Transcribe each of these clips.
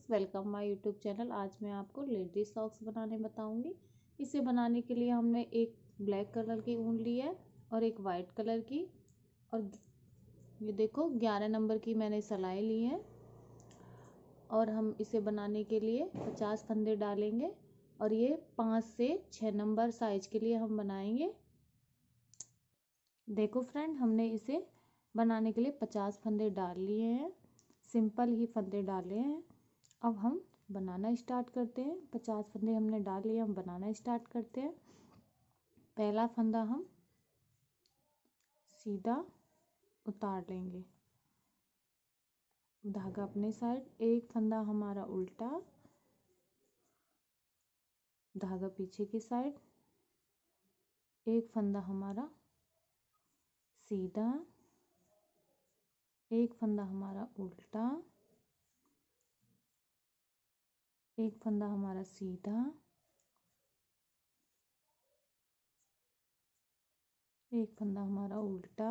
Welcome my YouTube channel. आज मैं आपको लेडी सॉक्स बनाने बताऊंगी। इसे बनाने के लिए हमने एक ब्लैक कलर की ऊन ली है और एक वाइट कलर की, और ये देखो 11 नंबर की मैंने सिलाई ली है। और हम इसे बनाने के लिए 50 फंदे डालेंगे और ये 5 से 6 नंबर साइज के लिए हम बनाएंगे। देखो फ्रेंड, हमने इसे बनाने के लिए 50 फंदे डाल लिए हैं। सिंपल ही फंदे डाले हैं। अब हम बनाना स्टार्ट करते हैं। 50 फंदे हमने डाल लिए, हम बनाना स्टार्ट करते हैं। पहला फंदा हम सीधा उतार लेंगे, धागा अपने साइड। एक फंदा हमारा उल्टा, धागा पीछे की साइड। एक फंदा हमारा सीधा, एक फंदा हमारा उल्टा, एक फंदा हमारा सीधा, एक फंदा हमारा उल्टा,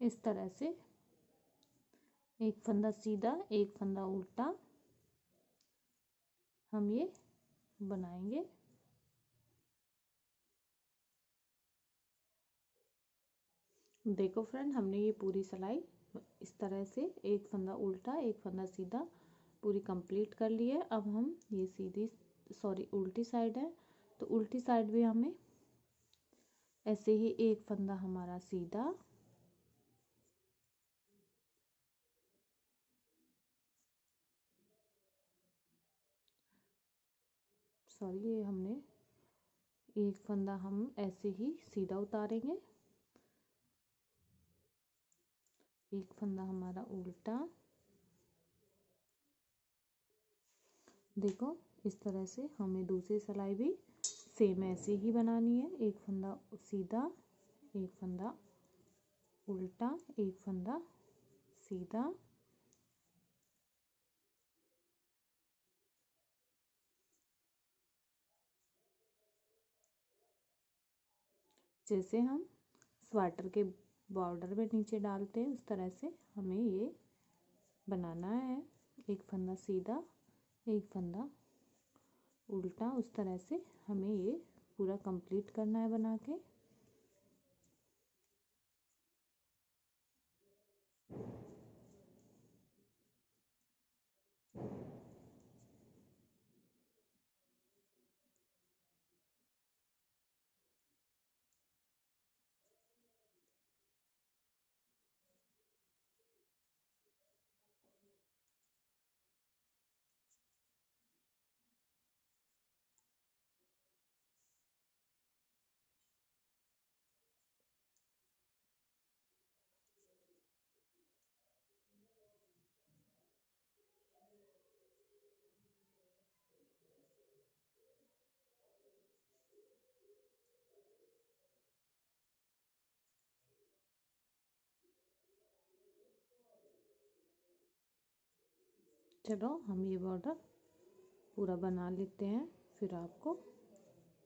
इस तरह से एक फंदा सीधा, एक फंदा उल्टा हम ये बनाएंगे। देखो फ्रेंड, हमने ये पूरी सिलाई इस तरह से एक फंदा उल्टा एक फंदा सीधा पूरी कंप्लीट कर ली है। अब हम ये उल्टी साइड है, तो उल्टी साइड भी हमें ऐसे ही एक फंदा हमारा सीधा, ये हमने एक फंदा हम ऐसे ही सीधा उतारेंगे, एक फंदा हमारा उल्टा। देखो इस तरह से हमें दूसरी सिलाई भी सेम ऐसे ही बनानी है। एक फंदा सीधा, एक फंदा उल्टा, एक फंदा सीधा, जैसे हम स्वेटर के बॉर्डर में नीचे डालते हैं उस तरह से हमें ये बनाना है। एक फंदा सीधा, एक फंदा उल्टा, उस तरह से हमें ये पूरा कंप्लीट करना है बना के। चलो हम ये बॉर्डर पूरा बना लेते हैं, फिर आपको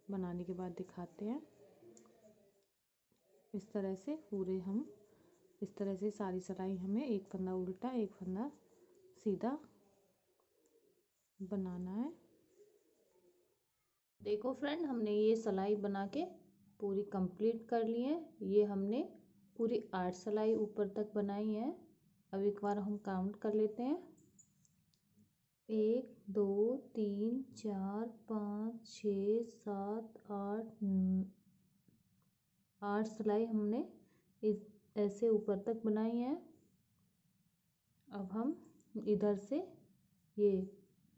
बनाने के बाद दिखाते हैं। इस तरह से पूरे हम इस तरह से सारी सिलाई हमें एक फंदा उल्टा एक फंदा सीधा बनाना है। देखो फ्रेंड, हमने ये सिलाई बना के पूरी कंप्लीट कर ली है। ये हमने पूरी 8 सिलाई ऊपर तक बनाई है। अब एक बार हम काउंट कर लेते हैं। 1 2 3 4 5 6 7 8 सिलाई हमने इस ऐसे ऊपर तक बनाई है। अब हम इधर से ये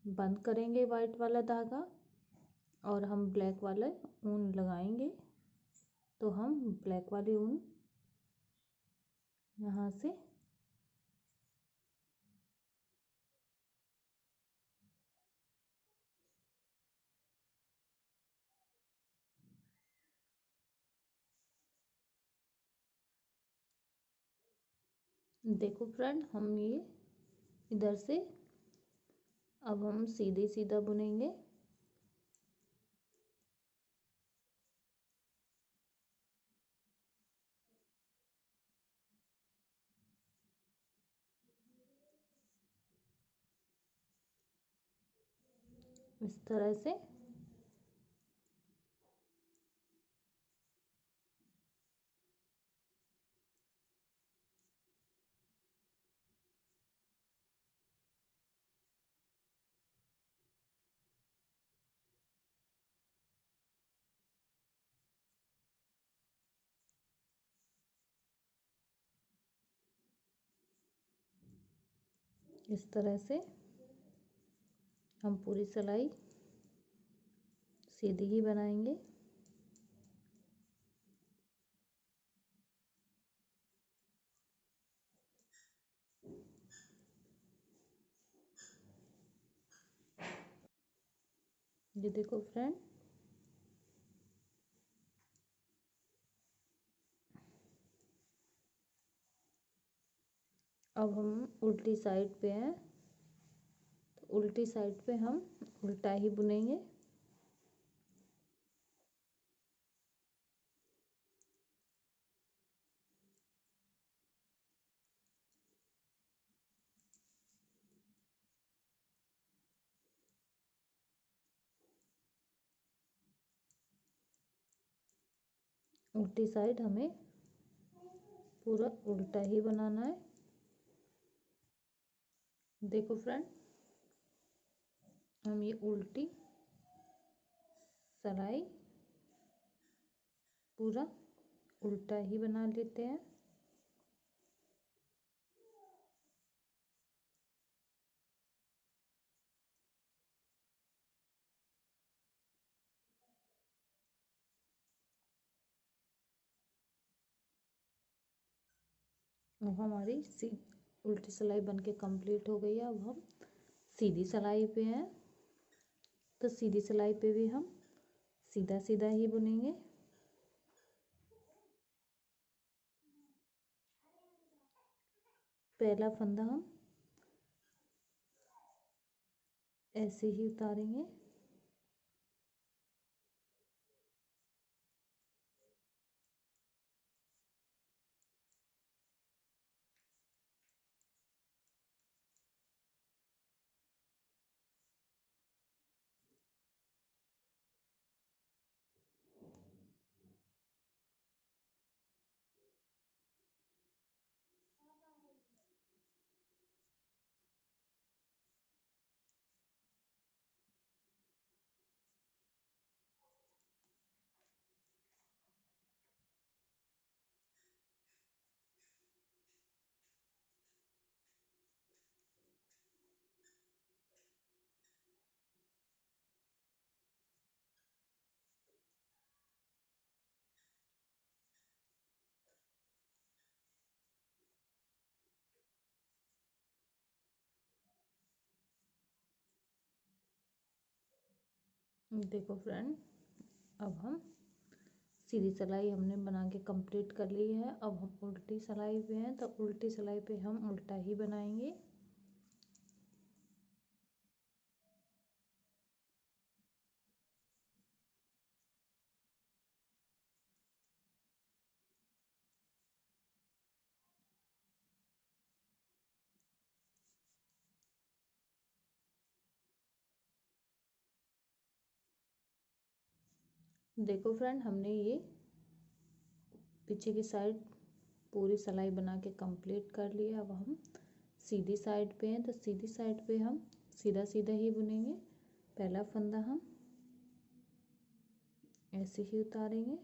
बंद करेंगे वाइट वाला धागा और हम ब्लैक वाला ऊन लगाएंगे। तो हम ब्लैक वाली ऊन यहाँ से देखो फ्रेंड, हम ये इधर से अब हम सीधे सीधा बुनेंगे। इस तरह से हम पूरी सिलाई सीधी ही बनाएंगे। ये देखो फ्रेंड, अब हम उल्टी साइड पे हैं, तो उल्टी साइड पे हम उल्टा ही बुनेंगे। उल्टी साइड हमें पूरा उल्टा ही बनाना है। देखो फ्रेंड, हम ये उल्टी सिलाई पूरा उल्टा ही बना लेते हैं। अब हमारी उल्टी सिलाई बन के कंप्लीट हो गई है। अब हम सीधी सिलाई पे हैं, तो सीधी सिलाई पे भी हम सीधा सीधा ही बुनेंगे। पहला फंदा हम ऐसे ही उतारेंगे। देखो फ्रेंड, अब हम सीधी सिलाई हमने बना के कंप्लीट कर ली है। अब हम उल्टी सिलाई पे हैं, तो उल्टी सिलाई पे हम उल्टा ही बनाएंगे। देखो फ्रेंड, हमने ये पीछे की साइड पूरी सिलाई बना के कंप्लीट कर लिया। अब हम सीधी साइड पे हैं, तो सीधी साइड पे हम सीधा सीधा ही बुनेंगे। पहला फंदा हम ऐसे ही उतारेंगे,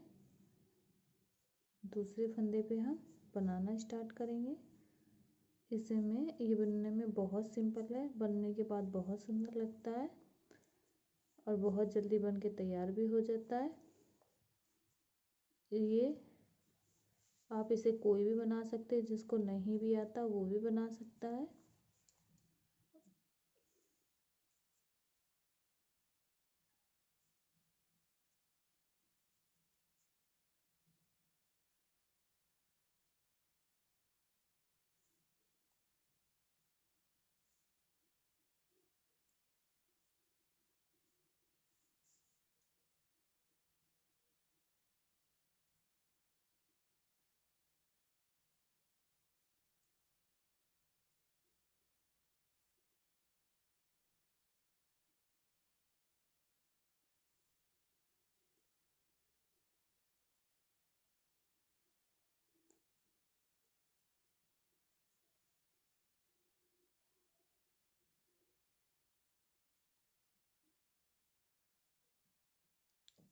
दूसरे फंदे पे हम बनाना स्टार्ट करेंगे। इसे में ये बनने में बहुत सिंपल है, बनने के बाद बहुत सुंदर लगता है और बहुत जल्दी बन के तैयार भी हो जाता है। ये आप इसे कोई भी बना सकते हैं, जिसको नहीं भी आता वो भी बना सकता है।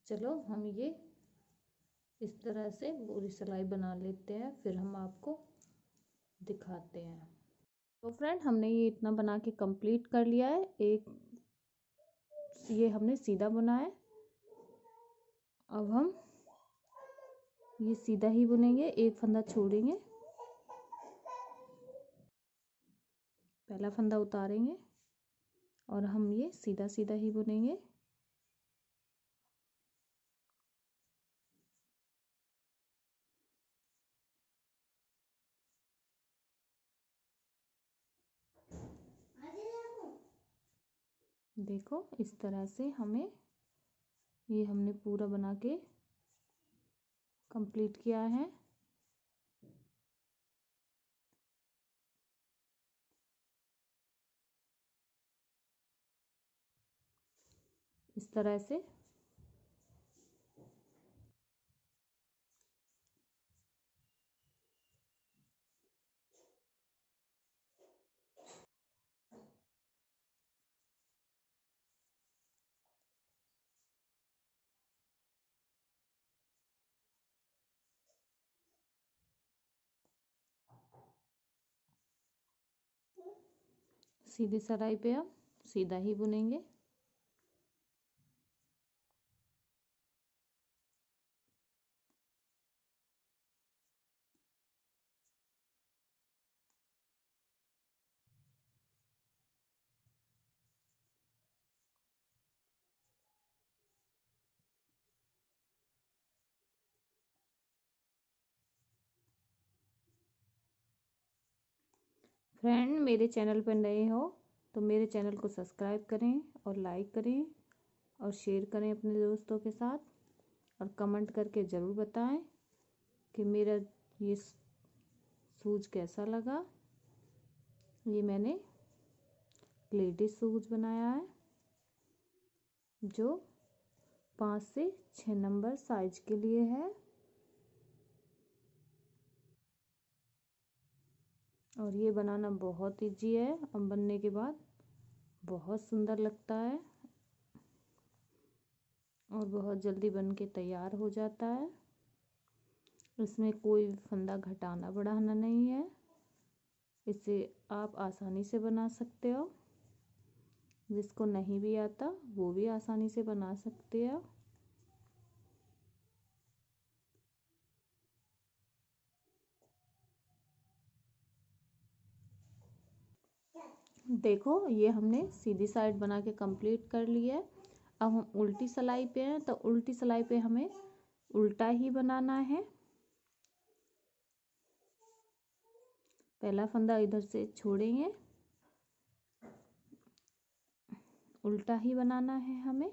चलो हम ये इस तरह से पूरी सिलाई बना लेते हैं, फिर हम आपको दिखाते हैं। तो फ्रेंड, हमने ये इतना बना के कंप्लीट कर लिया है। एक ये हमने सीधा बुना है। अब हम ये सीधा ही बुनेंगे, एक फंदा छोड़ेंगे, पहला फंदा उतारेंगे और हम ये सीधा सीधा ही बुनेंगे। देखो इस तरह से हमें ये हमने पूरा बना के कंप्लीट किया है। इस तरह से सीधी सिलाई पे हम सीधा ही बुनेंगे। फ्रेंड, मेरे चैनल पर नए हो तो मेरे चैनल को सब्सक्राइब करें और लाइक करें और शेयर करें अपने दोस्तों के साथ, और कमेंट करके ज़रूर बताएं कि मेरा ये शूज कैसा लगा। ये मैंने लेडीज शूज बनाया है जो 5 से 6 नंबर साइज के लिए है, और ये बनाना बहुत इजी है और बनने के बाद बहुत सुंदर लगता है और बहुत जल्दी बन के तैयार हो जाता है। इसमें कोई फंदा घटाना बढ़ाना नहीं है, इसे आप आसानी से बना सकते हो। जिसको नहीं भी आता वो भी आसानी से बना सकते हो। देखो ये हमने सीधी साइड बना के कंप्लीट कर लिया है। अब हम उल्टी सिलाई पे हैं, तो उल्टी सिलाई पे हमें उल्टा ही बनाना है। पहला फंदा इधर से छोड़ेंगे, उल्टा ही बनाना है हमें।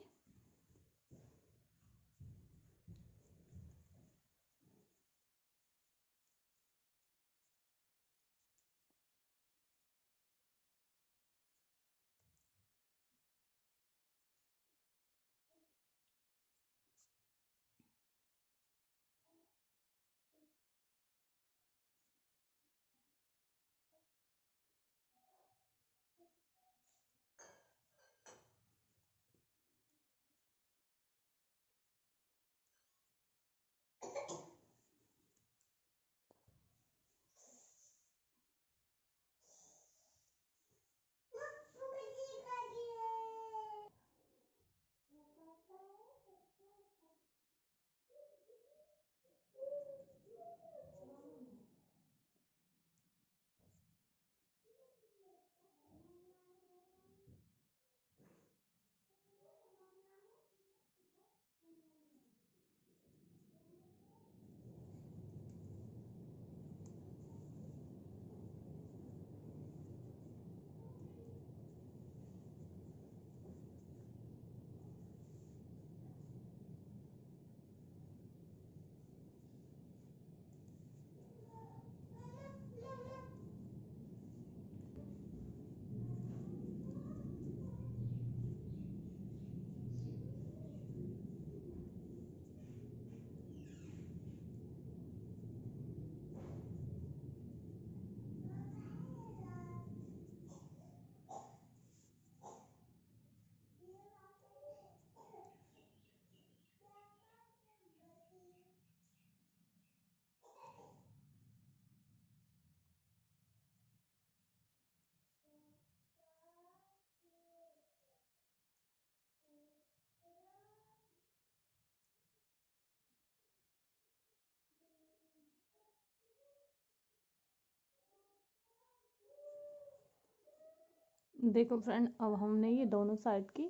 देखो फ्रेंड, अब हमने ये दोनों साइड की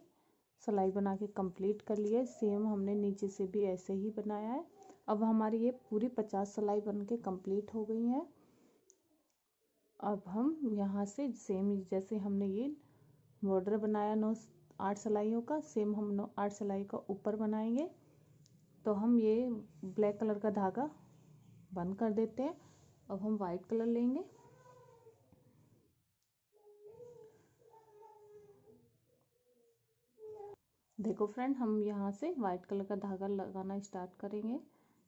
सिलाई बना के कंप्लीट कर लिया है। सेम हमने नीचे से भी ऐसे ही बनाया है। अब हमारी ये पूरी 50 सिलाई बन के कंप्लीट हो गई है। अब हम यहाँ से सेम जैसे हमने ये बॉर्डर बनाया 8 सिलाइयों का, सेम हम 8 सिलाई का ऊपर बनाएंगे। तो हम ये ब्लैक कलर का धागा बंद कर देते हैं। अब हम वाइट कलर लेंगे। देखो फ्रेंड, हम यहाँ से वाइट कलर का धागा लगाना स्टार्ट करेंगे।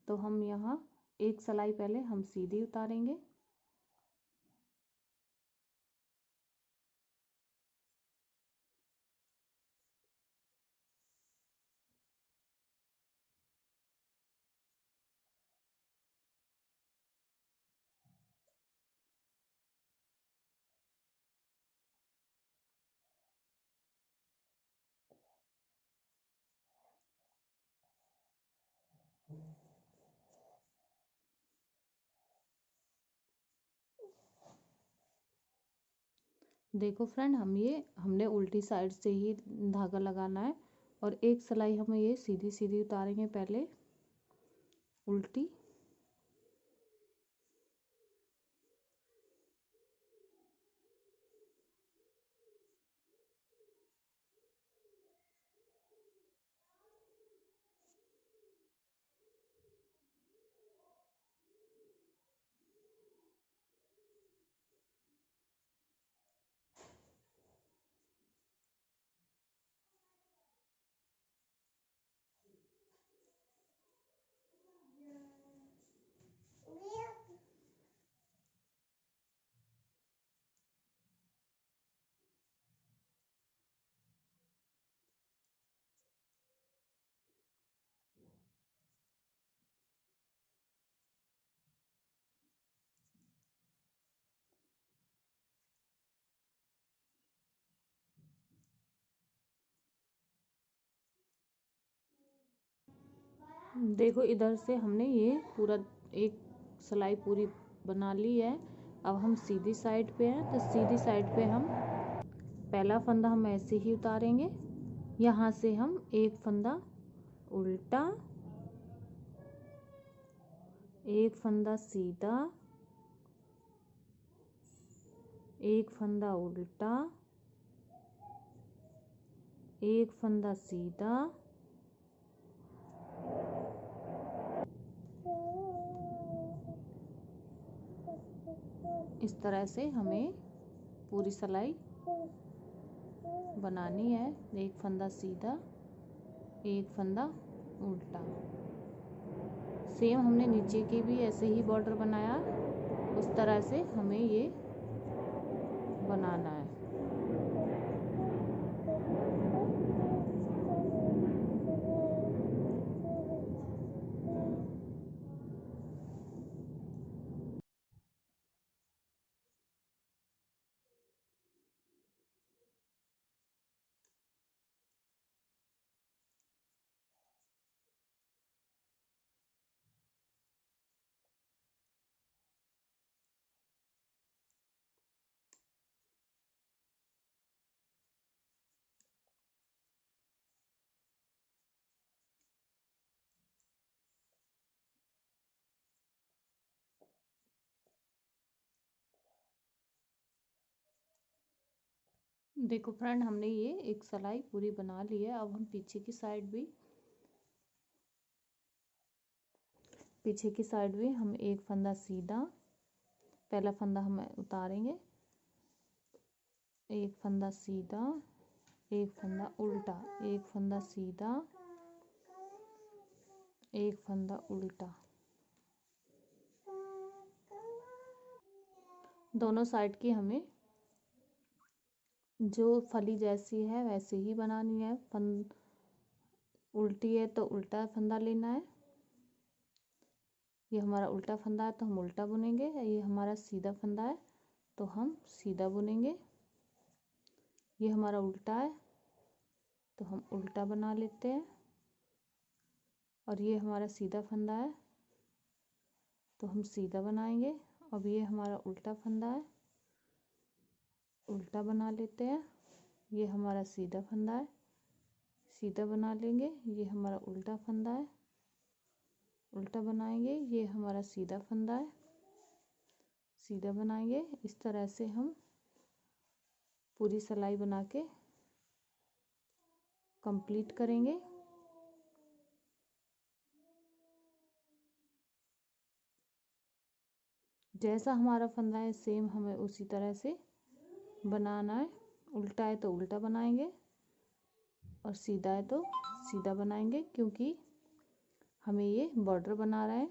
तो हम यहाँ एक सिलाई पहले हम सीधी उतारेंगे। देखो फ्रेंड, हमने उल्टी साइड से ही धागा लगाना है और एक सिलाई हम ये सीधी सीधी उतारेंगे पहले उल्टी। देखो, इधर से हमने ये पूरा एक सिलाई पूरी बना ली है। अब हम सीधी साइड पे हैं, तो सीधी साइड पे हम पहला फंदा हम ऐसे ही उतारेंगे। यहाँ से हम एक फंदा उल्टा, एक फंदा सीधा, एक फंदा उल्टा, एक फंदा सीधा, इस तरह से हमें पूरी सिलाई बनानी है। एक फंदा सीधा, एक फंदा उल्टा। सेम हमने नीचे की भी ऐसे ही बॉर्डर बनाया, उस तरह से हमें ये बनाना है। देखो फ्रेंड, हमने ये एक सिलाई पूरी बना ली है। अब हम पीछे की साइड भी हम एक फंदा सीधा, पहला फंदा हम उतारेंगे, एक फंदा सीधा, एक फंदा उल्टा, एक फंदा सीधा, एक फंदा उल्टा। दोनों साइड की हमें जो फली जैसी है वैसे ही बनानी है। उल्टी है तो उल्टा फंदा लेना है। ये हमारा उल्टा फंदा है तो हम उल्टा बुनेंगे। ये हमारा सीधा फंदा है तो हम सीधा बुनेंगे। ये हमारा उल्टा है तो हम उल्टा बना लेते हैं। और ये हमारा सीधा फंदा है तो हम सीधा बनाएंगे। अब ये हमारा उल्टा फंदा है, उल्टा बना लेते हैं। ये हमारा सीधा फंदा है, सीधा बना लेंगे। ये हमारा उल्टा फंदा है, उल्टा बनाएंगे। ये हमारा सीधा फंदा है, सीधा बनाएंगे। इस तरह से हम पूरी सिलाई बना के कंप्लीट करेंगे। जैसा हमारा फंदा है सेम हमें उसी तरह से बनाना है। उल्टा है तो उल्टा बनाएंगे और सीधा है तो सीधा बनाएंगे, क्योंकि हमें ये बॉर्डर बना रहा है।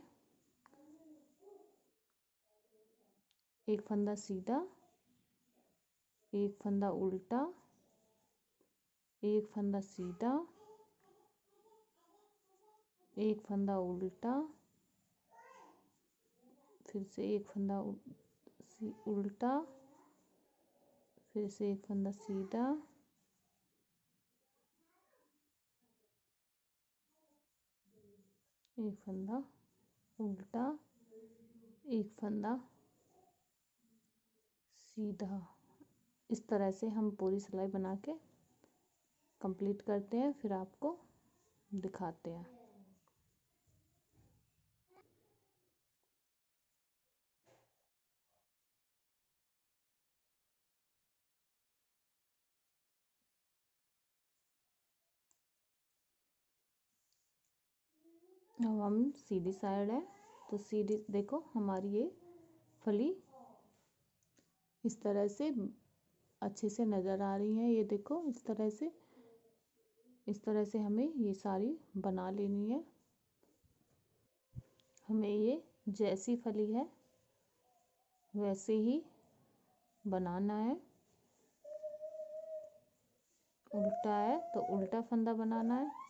एक फंदा सीधा, एक फंदा उल्टा, एक फंदा सीधा, एक फंदा उल्टा, फिर से एक फंदा उल्टा, फिर से एक फंदा सीधा, एक फंदा उल्टा, एक फंदा सीधा। इस तरह से हम पूरी सिलाई बना के कंप्लीट करते हैं, फिर आपको दिखाते हैं। अब हम सीधी साइड है तो सीधी देखो हमारी ये फली इस तरह से अच्छे से नज़र आ रही है। ये देखो इस तरह से, इस तरह से हमें ये सारी बना लेनी है। हमें ये जैसी फली है वैसे ही बनाना है। उल्टा है तो उल्टा फंदा बनाना है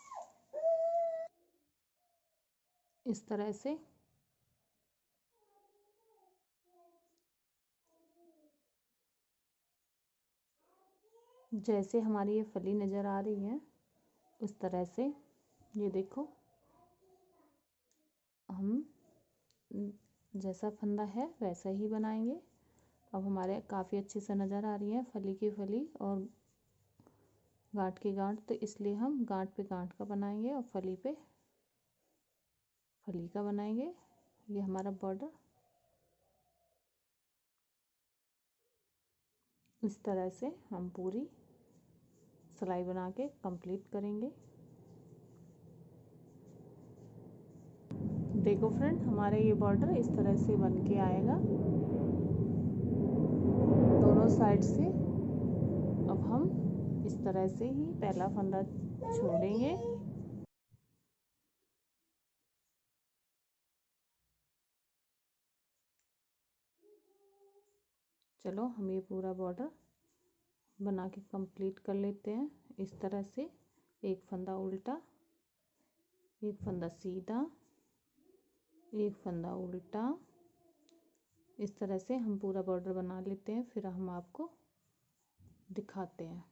इस तरह से। जैसे हमारी ये फली नज़र आ रही है उस तरह से ये देखो हम जैसा फंदा है वैसा ही बनाएंगे। अब हमारे काफ़ी अच्छे से नज़र आ रही है फली की फली और गांठ की गांठ, तो इसलिए हम गांठ पे गांठ का बनाएंगे और फली पे फली का बनाएंगे। ये हमारा बॉर्डर इस तरह से हम पूरी सिलाई बना के कंप्लीट करेंगे। देखो फ्रेंड हमारे ये बॉर्डर इस तरह से बन के आएगा दोनों साइड से। अब हम इस तरह से ही पहला फंदा छोड़ेंगे। चलो हम ये पूरा बॉर्डर बना के कंप्लीट कर लेते हैं। इस तरह से एक फंदा उल्टा, एक फंदा सीधा, एक फंदा उल्टा, इस तरह से हम पूरा बॉर्डर बना लेते हैं, फिर हम आपको दिखाते हैं।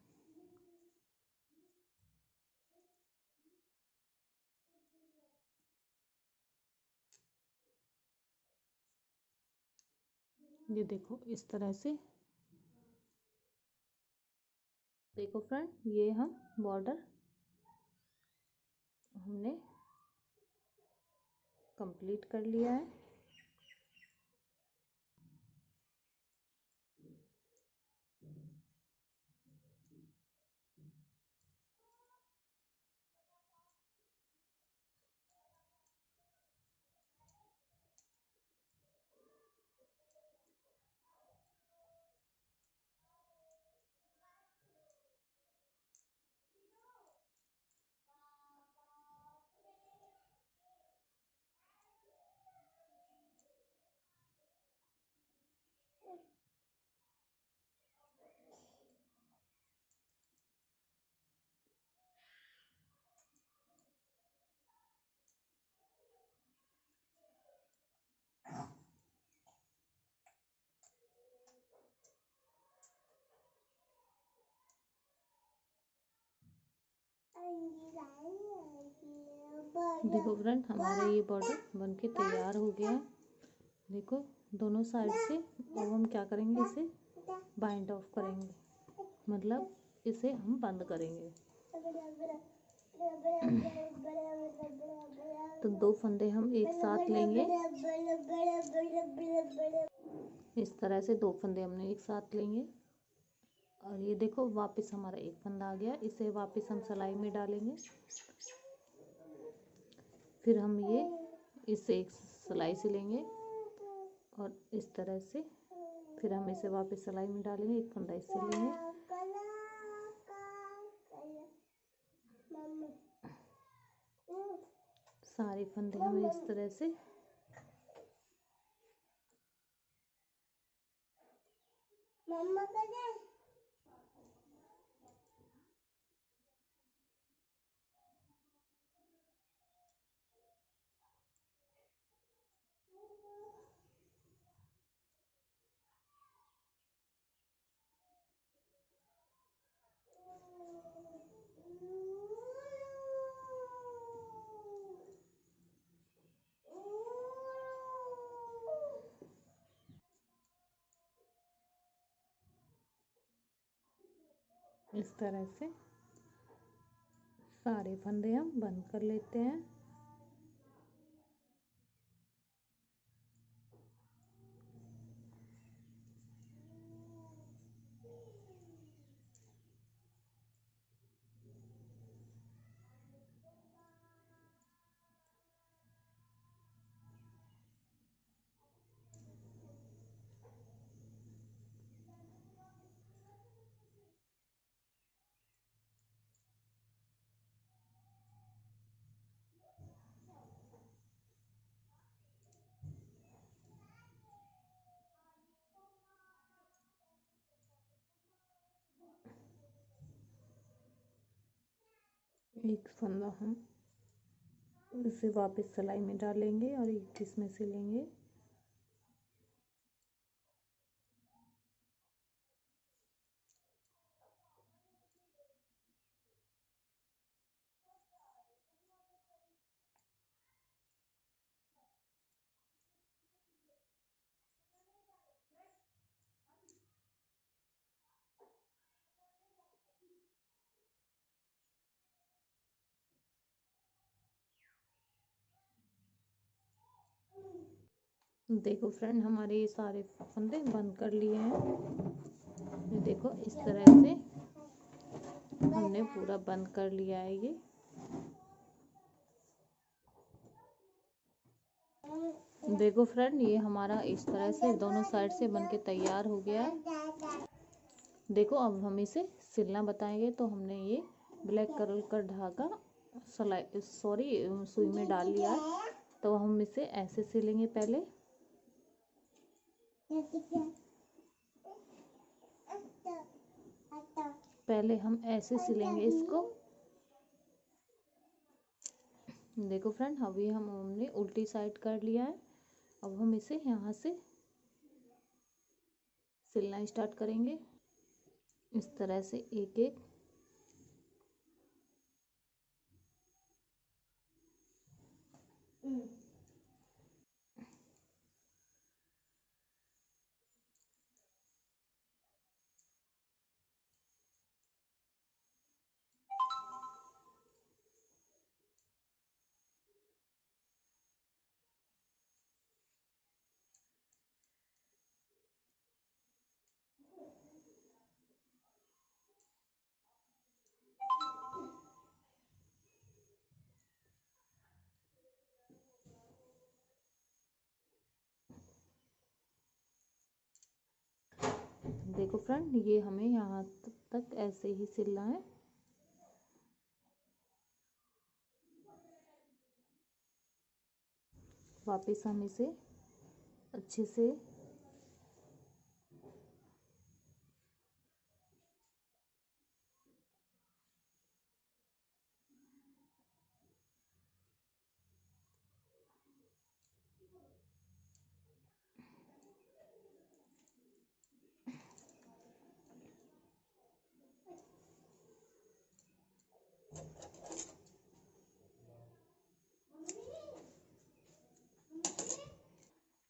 ये देखो इस तरह से। देखो फ्रेंड ये हम बॉर्डर हमने कंप्लीट कर लिया है। देखो फ्रेंड हमारा ये बॉर्डर बनके तैयार हो गया है। देखो दोनों साइड से। अब हम क्या करेंगे, इसे बाइंड ऑफ करेंगे, मतलब इसे हम बंद करेंगे। तो 2 फंदे हम एक साथ लेंगे। इस तरह से 2 फंदे हमने एक साथ लेंगे और ये देखो वापस हमारा एक फंदा आ गया। इसे वापस हम सिलाई में डालेंगे। फिर हम ये इससे एक सिलाई से लेंगे और इस तरह से फिर हम इसे वापस सिलाई में डालेंगे। एक फंदा इससे लेंगे। सारे फंदे हम इस तरह से इस तरह से सारे फंदे हम बंद कर लेते हैं। एक फंदा हम इसे वापस सिलाई में डालेंगे और एक इसमें से लेंगे। देखो फ्रेंड हमारे ये सारे फंदे बंद कर लिए हैं। ये देखो इस तरह से हमने पूरा बंद कर लिया है। ये देखो फ्रेंड ये हमारा इस तरह से दोनों साइड से बनके तैयार हो गया है। देखो अब हम इसे सिलना बताएंगे। तो हमने ये ब्लैक कलर का धागा सुई में डाल लिया है। तो हम इसे ऐसे सिलेंगे। पहले हम ऐसे सिलेंगे इसको। देखो फ्रेंड अभी हमने उल्टी साइड कर लिया है। अब हम इसे यहाँ से सिलना स्टार्ट करेंगे। इस तरह से एक एक देखो फ्रेंड ये हमें यहाँ तक ऐसे ही सिलना है। वापस हम इसे अच्छे से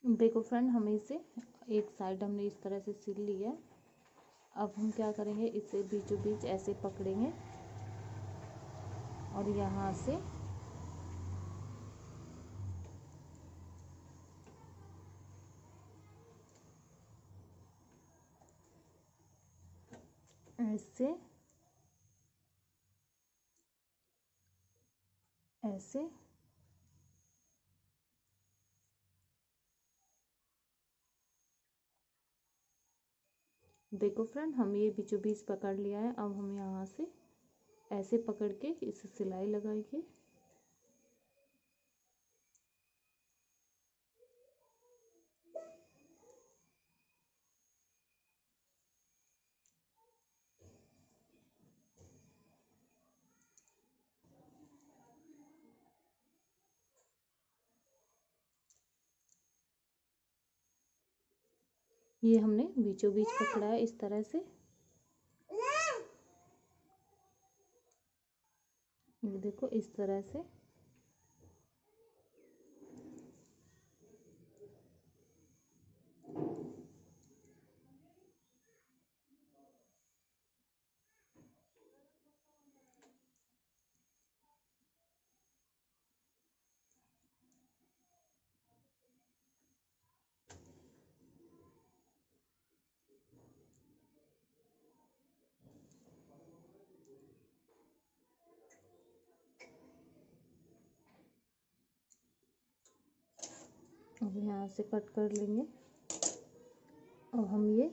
देखो फ्रेंड हमें इसे एक साइड हमने इस तरह से सिल लिया है। अब हम क्या करेंगे, इसे बीचों बीच ऐसे पकड़ेंगे और यहाँ से ऐसे ऐसे देखो फ्रेंड, हम ये बीचों बीच पकड़ लिया है। अब हम यहाँ से ऐसे पकड़ के इसे सिलाई लगाएंगे। ये हमने बीचों बीच पकड़ा है इस तरह से। ये देखो इस तरह से। अब यहाँ से कट कर लेंगे। अब हम ये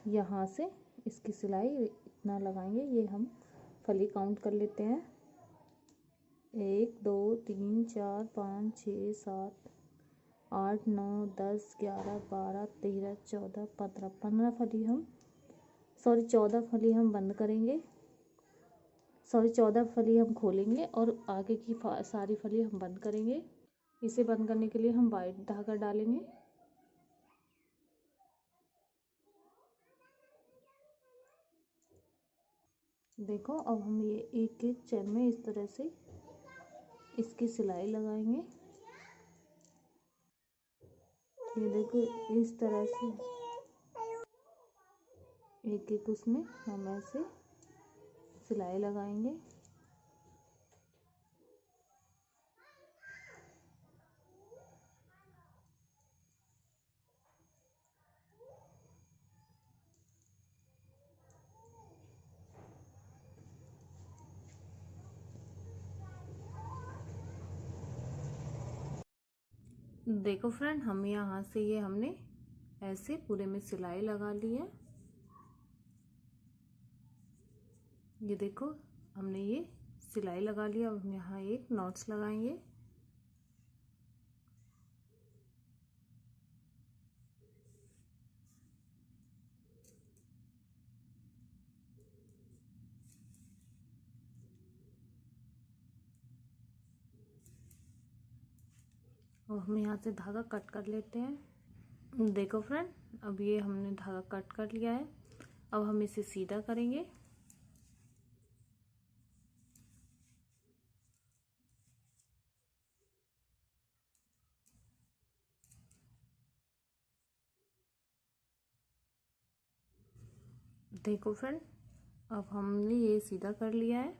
यहाँ से इसकी सिलाई इतना लगाएंगे। ये हम फली काउंट कर लेते हैं। 1 2 3 4 5 6 7 8 9 10 11 12 13 14 15 15 फली हम 14 फली हम बंद करेंगे। 14 फली हम खोलेंगे और आगे की सारी फली हम बंद करेंगे। इसे बंद करने के लिए हम वाइट धागा डालेंगे। देखो अब हम ये एक एक चेन में इस तरह से इसकी सिलाई लगाएंगे। ये देखो इस तरह से एक एक उसमें हम ऐसे सिलाई लगाएंगे। देखो फ्रेंड, हम यहाँ से ये हमने ऐसे पूरे में सिलाई लगा ली है। ये देखो हमने ये सिलाई लगा लिया। अब हम यहाँ एक नॉट्स लगाएंगे। और हम यहाँ से धागा कट कर लेते हैं। देखो फ्रेंड, अब ये हमने धागा कट कर लिया है। अब हम इसे सीधा करेंगे। देखो फ्रेंड, अब हमने ये सीधा कर लिया है।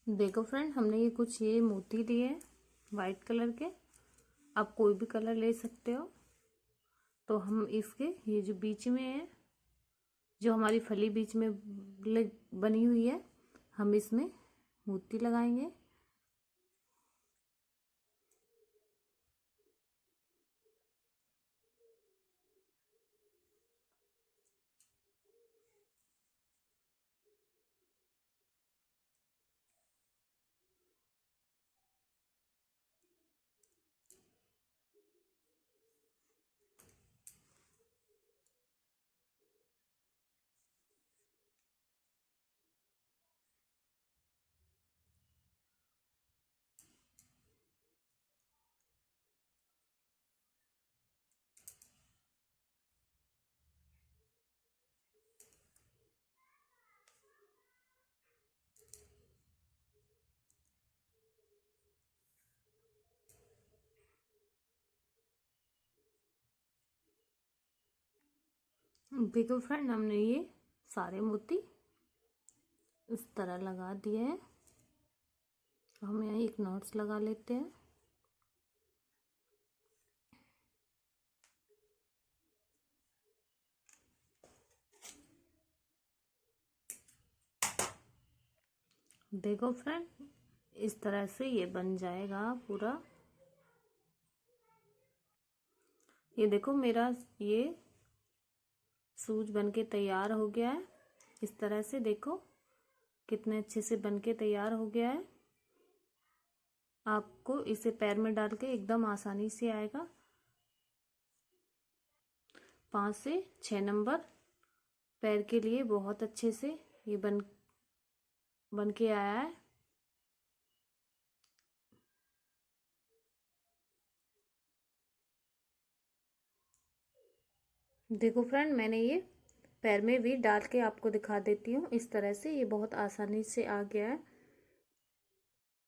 देखो फ्रेंड, हमने ये कुछ ये मोती दिए हैं वाइट कलर के। आप कोई भी कलर ले सकते हो। तो हम इसके ये जो बीच में है, जो हमारी फली बीच में बनी हुई है, हम इसमें मोती लगाएंगे। देखो फ्रेंड, हमने ये सारे मोती इस तरह लगा दिए हैं। हम यहाँ एक नॉट्स लगा लेते हैं। देखो फ्रेंड, इस तरह से ये बन जाएगा पूरा। ये देखो मेरा ये सूज बन के तैयार हो गया है। इस तरह से देखो कितने अच्छे से बन के तैयार हो गया है। आपको इसे पैर में डाल के एकदम आसानी से आएगा। 5 से 6 नंबर पैर के लिए बहुत अच्छे से ये बन के आया है। देखो फ्रेंड, मैंने ये पैर में भी डाल के आपको दिखा देती हूँ। इस तरह से ये बहुत आसानी से आ गया है।